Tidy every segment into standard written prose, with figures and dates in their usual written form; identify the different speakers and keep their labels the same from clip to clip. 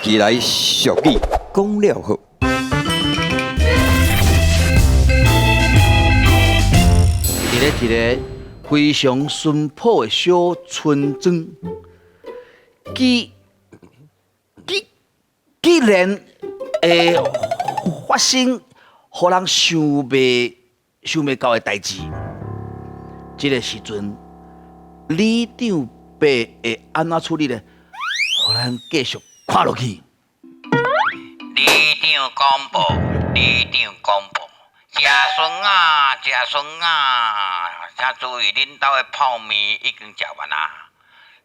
Speaker 1: 起来俗语讲了好。
Speaker 2: 一个非常淳朴的小村庄，既然会发生互人想袂到的代志，这个时阵，里长伯会安怎处理呢？互咱继续看落去。
Speaker 3: 里长公布，里长公布，食孙啊，食孙啊，请注意，恁兜的泡面已经食完啦。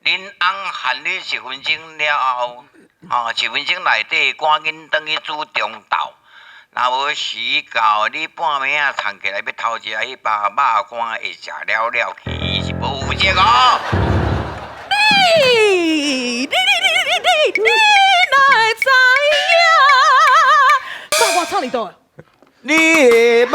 Speaker 3: 恁翁喊你1分钟了后，1分钟内底赶紧转去煮中昼。若无时到，你半暝啊藏起来要偷食迄包肉干，会食了了去，是无负责哦。
Speaker 4: 你哪会知影？爸，我唱你倒。
Speaker 1: 你的肉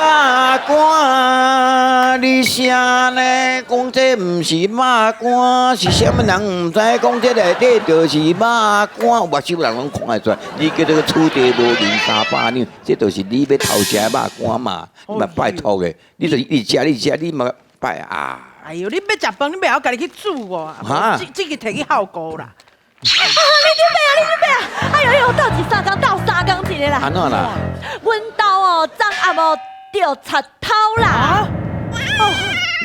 Speaker 1: 干，你啥呢？讲这毋是肉干，是啥物人毋知？讲这内底就是肉干，目睭人拢看会出来。你叫这个厝地无零300两，这就是你要偷食的肉干嘛？你嘛拜托的，你就是你食，你嘛拜啊！
Speaker 4: 哎呦，你要食饭，你袂晓家己去煮哦。
Speaker 1: 哈
Speaker 4: 这个摕去效果啦。
Speaker 5: 你准备啊！哎呦呦，到几三工，到三工一个啦。
Speaker 1: 安怎啦？
Speaker 5: 阮兜哦，昨暗无着贼头啦。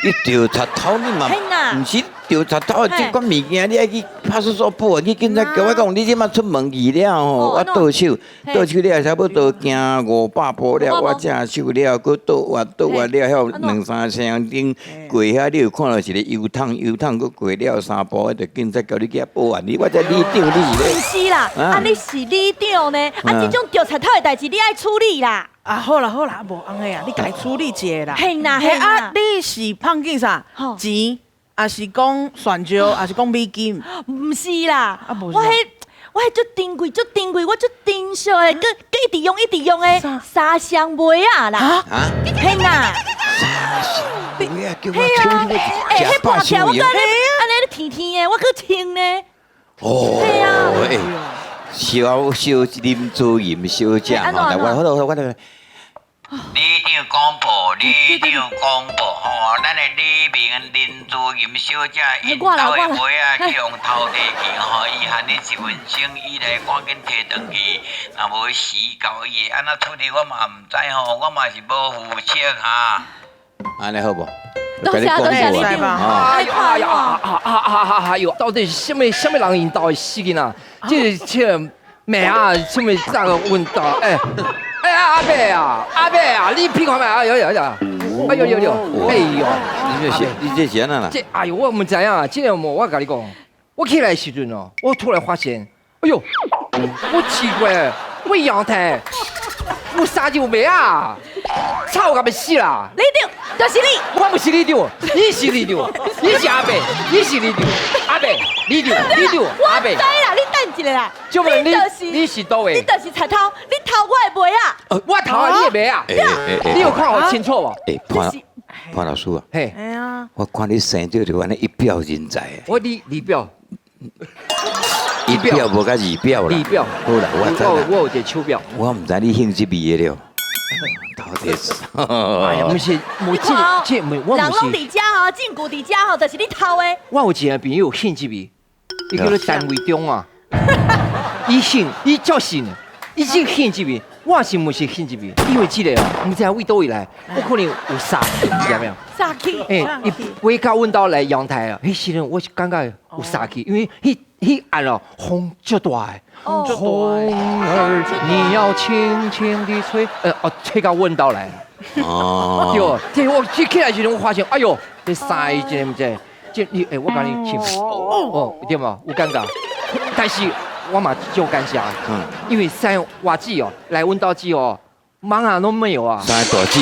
Speaker 1: 你钓贼头，你嘛
Speaker 5: 嘿呐
Speaker 1: 毋是钓贼头的这款物件，你爱去派出所报啊！你警察叫我讲，你即马出门去了吼，我倒手了，差不多行500步了，我正手了，佮倒了遐2-3声顶过遐，你有看到一个油桶，佮过了3步，就警察叫你去报案。我这里长你是咧？
Speaker 5: 毋是啦，你是里长呢，这种着贼头的代志你爱处理啦。
Speaker 4: 好啦，无安尼啊，你家己处理一下啦。
Speaker 5: 嘿呐，
Speaker 4: 你是碰见啥？钱，还是讲选招，还是讲美金？
Speaker 5: 毋是啦，
Speaker 4: 无是
Speaker 5: 我迄足珍贵，我足珍惜的，佮一直用的三香梅啊啦。嘿呐，
Speaker 1: 不要叫我
Speaker 5: 嘿啊，迄破条我跟你安尼甜甜的，我佮清呢。
Speaker 1: 哦，
Speaker 5: 嘿啊，
Speaker 1: 小啉做盐小食吼，来我来。
Speaker 3: 里长公布，里长公布，咱的里面林主任小姐因兜的梅啊，去用偷地去伊喊你1分钟以内赶紧摕转去，若无时到伊会安怎处理，我嘛毋知我嘛是无负责哈。
Speaker 1: 安尼好无？
Speaker 5: 多谢你
Speaker 4: 知吧？
Speaker 6: 哎呦，到底是什么人引导的死囡啊？这妹啊，什么咋个问到？阿伯啊，你屁看没？哎呦，你
Speaker 1: 这是安那啦？
Speaker 6: 哎呦，我唔知啊，这个我甲你讲，我起来的时阵哦，我突然发现，哎呦，我奇怪，我阳台有3只妹啊，吵到要死啦！
Speaker 5: 里长就是你，
Speaker 6: 我不是里长，你是里长，你是阿伯，你是里长，阿伯，里长，阿伯。
Speaker 5: 我知啦，你等一下啦。
Speaker 6: 你是倒位？
Speaker 5: 你就是贼偷，你偷我的梅啊！
Speaker 6: 我偷啊，你的梅啊！你有看我清楚无？
Speaker 1: 潘老师啊，
Speaker 6: 嘿，
Speaker 4: 哎呀，
Speaker 1: 我看你生就安尼一表人才。
Speaker 6: 我里表，
Speaker 1: 一表无甲二表啦。
Speaker 6: 里表，
Speaker 1: 好啦，
Speaker 6: 我有一个手表。
Speaker 1: 我唔知你兴趣味的了。到底是？
Speaker 6: 哎呀，不是，我
Speaker 5: 人拢伫遮吼，证据伫遮吼，就是你偷的。
Speaker 6: 我有一个朋友兴趣味，伊叫做单位中啊。伊叫信，伊是兴趣味，我是毋是兴趣味？因为这个哦，唔知为倒位来，我可能有杀气，知道没有？
Speaker 5: 杀气。
Speaker 6: 伊尾到阮兜来阳台啊，迄时阵我是感觉有杀气，因为迄暗哦风足大诶。风儿，你要轻轻地吹，吹到阮兜来。
Speaker 1: 哦。
Speaker 6: 对，我起来时阵，我发现，哎呦，这三一真这你我甲你请，对嘛，有尴尬，但是我嘛就感谢，因为三瓦子哦，来阮兜子哦，忙啊都没有啊。
Speaker 1: 三大子，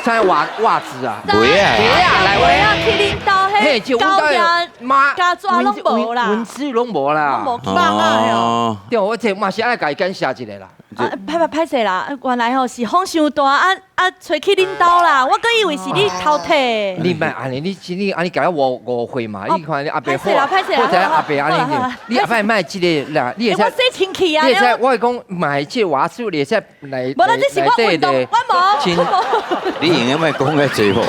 Speaker 6: 三袜子啊，
Speaker 1: 梅啊，
Speaker 6: 来
Speaker 5: 梅啊，去恁兜
Speaker 6: 嘿，就阮兜妈
Speaker 5: 家抓拢无啦，
Speaker 6: 文字拢无啦，
Speaker 5: 拢无忙啊哟。
Speaker 6: 对，我这嘛是爱甲伊感谢一下啦。
Speaker 5: 歹势啦，原来吼是风伤大吹去恁兜啦，我搁以为是你偷摕。
Speaker 6: 你莫安尼，你安尼搞误会嘛？你看你阿伯
Speaker 5: 歹势啦歹势啦
Speaker 6: 我知影阿伯安尼
Speaker 5: 好啦，
Speaker 6: 你阿伯卖即个啦，你会
Speaker 5: 我
Speaker 6: 使。
Speaker 5: 洗清气啊！
Speaker 6: 你会使，我会讲买即个瓦数，你会使来。
Speaker 5: 无啦，这是我运动，我无。
Speaker 1: 你应该莫讲个济无，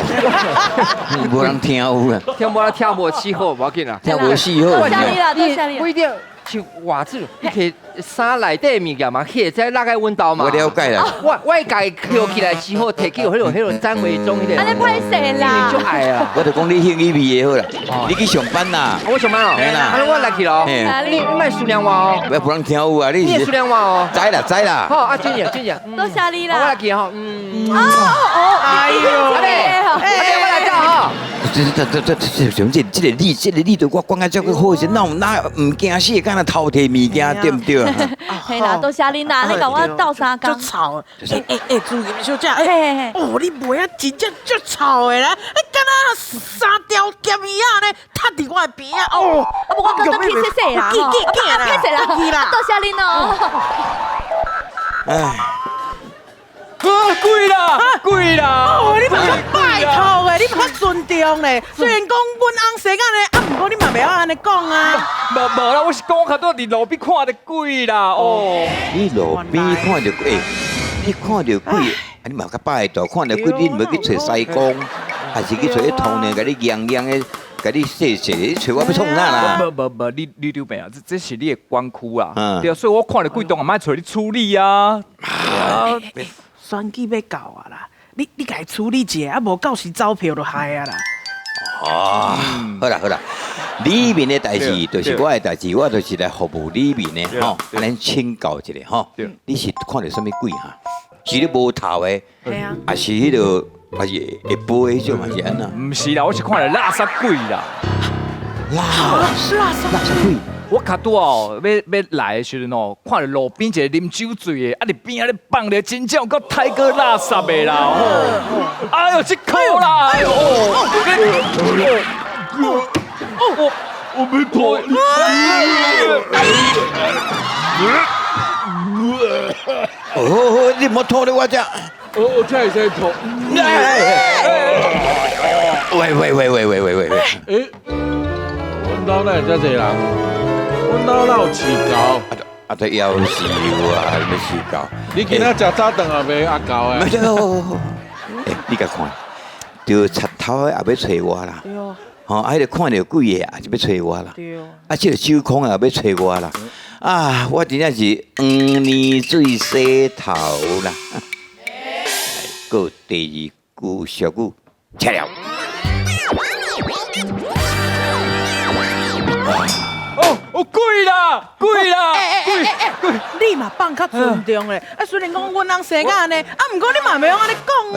Speaker 1: 无人听有啊，
Speaker 6: 听无起好，无要紧啦。
Speaker 1: 听无死好。
Speaker 5: 多谢你啦，多谢你啦。
Speaker 6: 不一定像瓦数，你可以衫内底物件嘛，可再拉开温度嘛。
Speaker 1: 我了解啦。
Speaker 6: 我家扣起来之后，摕起有迄种占为中迄个。
Speaker 5: 安尼歹势啦。
Speaker 6: 就爱啊。
Speaker 1: 我就讲你兴趣味的好啦，你去上班啦。
Speaker 6: 我上班哦。
Speaker 1: 嘿啦
Speaker 6: 安尼我来去咯。你卖数量话哦。
Speaker 1: 不能听有啊，你
Speaker 6: 你数量话哦。
Speaker 1: 知啦。
Speaker 6: 好啊，真正。
Speaker 5: 多谢你啦。
Speaker 6: 我来去吼。
Speaker 5: 哎呦，
Speaker 6: 我来到哈。
Speaker 1: 这个你对我讲啊，这个好势，哪唔惊死，敢若偷摕物件，对不对？
Speaker 5: 嘿啦，多谢你啦，你甲我斗相共。
Speaker 4: 就吵，朱金小姐，
Speaker 5: 嘿，
Speaker 4: 哦，你卖啊真正足吵的啦，敢若三条咸鱼仔呢，塌伫我的边啊，哦，
Speaker 5: 啊无我刚刚去洗洗啦，歹势啦，多谢你哦。
Speaker 1: 唉。
Speaker 6: 贵啦！
Speaker 4: 哦，你嘛较拜托的，你嘛较尊重嘞。虽然讲阮翁生啊呢，毋过你嘛袂晓安尼讲啊。
Speaker 7: 无啦，我是讲较多伫路边看得贵啦，哦。
Speaker 1: 你路边看到贵，你看到贵，你嘛较拜托，看到贵，你唔要去找西工，还是去找迄通呢？甲你洋的，甲你洗，你找我要创哪啦？
Speaker 7: 无，你丢病啊！这是你的官区啊，对啊，所以我看到贵东，也莫找你处理啊。
Speaker 4: 选举要到啊啦，你家处理一下，啊无到时走票就害啊啦。
Speaker 1: 哦，好啦，里面的代志就是我的代志，我就是来服务里面的吼，咱请教一下吼。你是看到什么鬼哈？是你无头的，还是迄个，还是会飞迄种，还是安那？
Speaker 7: 唔是啦，我是看到垃圾鬼啦。
Speaker 1: 垃圾鬼。
Speaker 7: 我较拄哦，要来的时阵哦，看到路边一个啉酒醉的，啊，伫边仔咧放着真正够太过垃圾的啦，吼！哎呦，这口啦，哎呦，我没拖。
Speaker 1: 哦，你莫拖咧我遮。
Speaker 7: 我这会使拖。
Speaker 1: 喂。
Speaker 8: 阮兜哪会遮济人？阮兜哪有饲狗？
Speaker 1: 啊，都夭寿啊，要饲狗。
Speaker 8: 你今仔食早顿也袂压狗诶？
Speaker 1: 你甲看，着贼头的也要找我啦。吼，啊，迄个看到鬼的也是要找我啦。啊，这个手空也要找我啦。啊，我真正是年水洗头啦。过第二句俗语，吃了。
Speaker 7: 哦，贵啦！
Speaker 4: 你嘛放较尊重咧。啊，虽然讲阮翁生啊呢，啊，毋过你嘛袂晓安尼讲啊。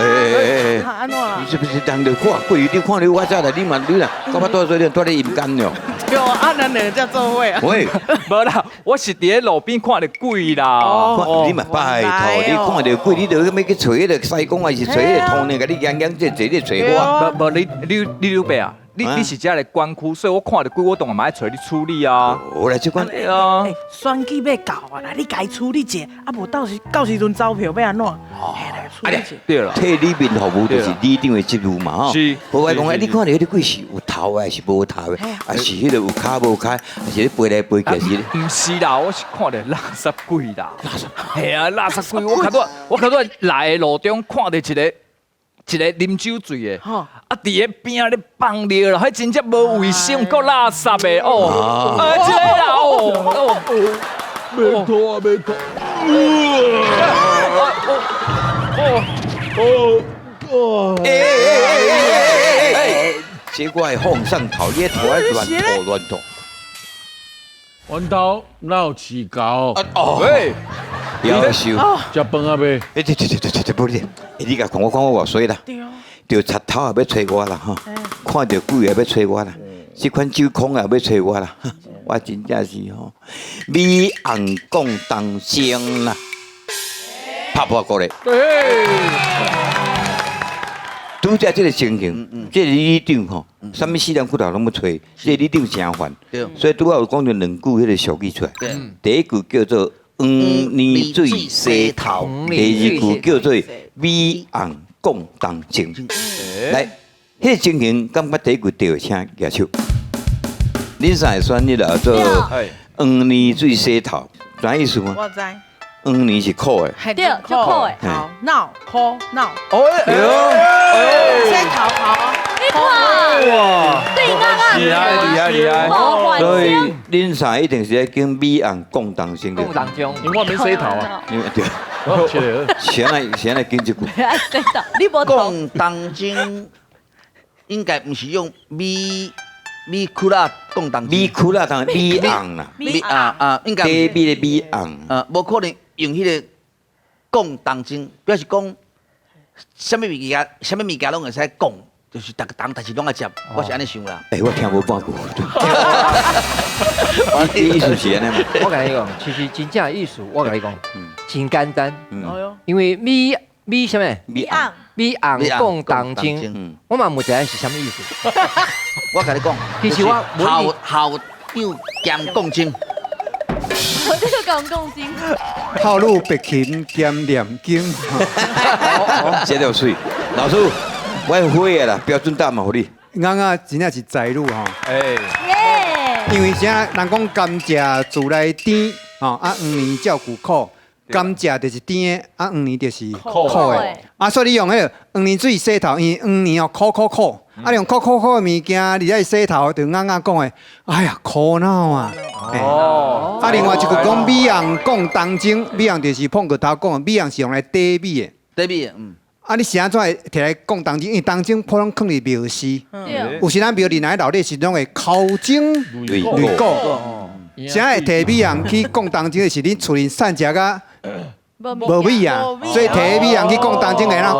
Speaker 4: 安怎啦？
Speaker 1: 你是不是当着看鬼？你看到我遮来，你嘛你啦，搞我多少点多咧阴间了？
Speaker 4: 对啊，咱两只做伙啊。
Speaker 1: 喂，
Speaker 7: 无啦，我是伫咧路边看到鬼啦。
Speaker 1: 你嘛拜托，你看到鬼，你就要去找迄个西公，还是找迄个通呢？甲你洋这你找我。
Speaker 7: 无你刘伯啊，你是遮个官区，所以我看到鬼，我当然嘛爱找你处理啊。
Speaker 1: 我来这款。
Speaker 7: 啊，
Speaker 4: 选举要到啊啦，你家处理者，啊无到时阵走票要安怎？来处理者。
Speaker 7: 对啦，
Speaker 1: 替里面服务就是里长的职务嘛吼。
Speaker 7: 是。
Speaker 1: 无我讲，你看到迄个鬼是有头的，还是无头的？还是迄个有骹无骹，还是咧飞来飞去？是？
Speaker 7: 唔是啦，我是看到垃圾鬼啦。系啊，垃圾鬼！我看到来的路中看到一个啉酒醉的，啊，伫个边仔咧放尿啦，迄真正无卫生，够垃圾的哦。这个啦
Speaker 8: 袂拖啊，袂拖。
Speaker 1: 这我的放上头，你拖乱拖。
Speaker 8: 阮兜哪有饲狗？
Speaker 7: 喂，
Speaker 1: 夭寿。
Speaker 8: 食饭啊未？
Speaker 1: 对，不是，你甲看我偌衰啦。着贼头也要找我啦，吼！看到鬼也要找我啦，这款酒空也要找我啦。我真正是吼，米红讲当声啦，拍破过来。拄则这个情形，这个里长吼，什么死人骨头拢要找，这个里长诚烦。所以拄仔有讲着两句迄个俗语出来。第一句叫做黄泥水洗头，第二句叫做美红共当情。来，迄个情形，感觉第一句对，请举手。恁啥会选你了做黄泥水洗头？啥意思吗？
Speaker 4: 我知，
Speaker 1: 黄泥是苦的，
Speaker 4: 嘿
Speaker 5: 对就苦的
Speaker 4: 好闹苦闹，
Speaker 7: 哎
Speaker 4: 洗头好，
Speaker 5: 你看，
Speaker 7: 哇，
Speaker 5: 对啊，
Speaker 7: 厉害厉害！
Speaker 5: 好幻
Speaker 1: 所以
Speaker 5: 想，
Speaker 1: 恁啥一定是在跟美红共当情的
Speaker 6: 共。当中，
Speaker 7: 因为我没洗头啊，
Speaker 1: 因为对，
Speaker 7: 我去了。
Speaker 1: 先来跟一句。
Speaker 5: 洗头，你无头，
Speaker 2: 共当精应该不是用米苦啦共当
Speaker 1: 米苦啦，当米红啦，
Speaker 2: 应该
Speaker 1: 低米的米红。
Speaker 2: 无可能用迄个共当精，表示讲什么物件拢会使共，就是逐个当但是拢爱接，我是安尼想啦。
Speaker 1: 哎，我听无半句。你意思是安尼嘛？
Speaker 6: 我跟你讲，其实真正的意思，我跟你讲，真简单，
Speaker 4: 哎呦，
Speaker 6: 因为米什么？
Speaker 1: 米
Speaker 5: 红，
Speaker 6: 米红共当精，
Speaker 2: 嗯，
Speaker 6: 我嘛唔知影是什么意思。
Speaker 2: 我跟你讲，
Speaker 6: 其实我
Speaker 2: 校长兼共精，
Speaker 5: 我这个讲共心，
Speaker 9: 套路白琴兼念经，
Speaker 1: 这条水，老师，我会的啦，标准答案互你。
Speaker 9: 刚刚真正是财路吼，
Speaker 7: 哎，
Speaker 5: 耶，
Speaker 9: 因为啥人讲甘蔗自来甜，吼啊黄泥照顾苦，甘蔗就是甜的，啊黄泥就是苦的，啊所以你用迄个黄泥水洗头，因为黄泥哦苦，啊用苦的物件，你来洗头，就讲讲的，哎呀苦恼啊！
Speaker 7: 哦，
Speaker 9: 啊另外一句讲米红讲当精，米红就是碰过头讲的，米红是用来底米的。
Speaker 2: 对比
Speaker 9: 啊，你是安怎会摕来讲当精？因为当精普通放伫庙寺，
Speaker 5: 对，
Speaker 9: 有时咱庙里来老底是拢会口精
Speaker 1: 对
Speaker 9: 蕊果。啥会摕米红去讲当精的是恁厝里散食啊无米啊，所以摕米红去讲当精的那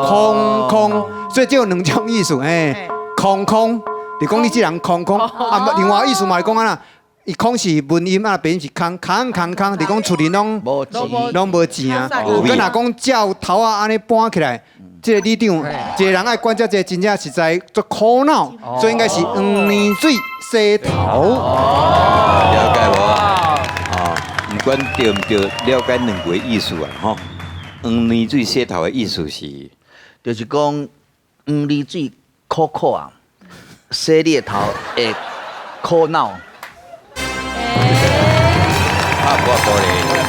Speaker 9: 空，所以就有两种意思，空，就讲你这人空，啊，另外意思嘛是讲啊，伊空是文音啊，别人是空，就讲厝里拢
Speaker 2: 无钱，
Speaker 9: 拢无钱啊。
Speaker 1: 无米
Speaker 9: 跟若讲照头啊安尼搬起来。这个里长，一个人爱管这个，真正实在做苦恼，所以应该是黄泥水洗头。
Speaker 1: 了解无？啊，不管对唔对，了解两句意思啊，吼。黄泥水洗头的意思是，
Speaker 2: 就是讲黄泥水苦啊，洗你的头会苦恼。
Speaker 1: 啊，我玻璃。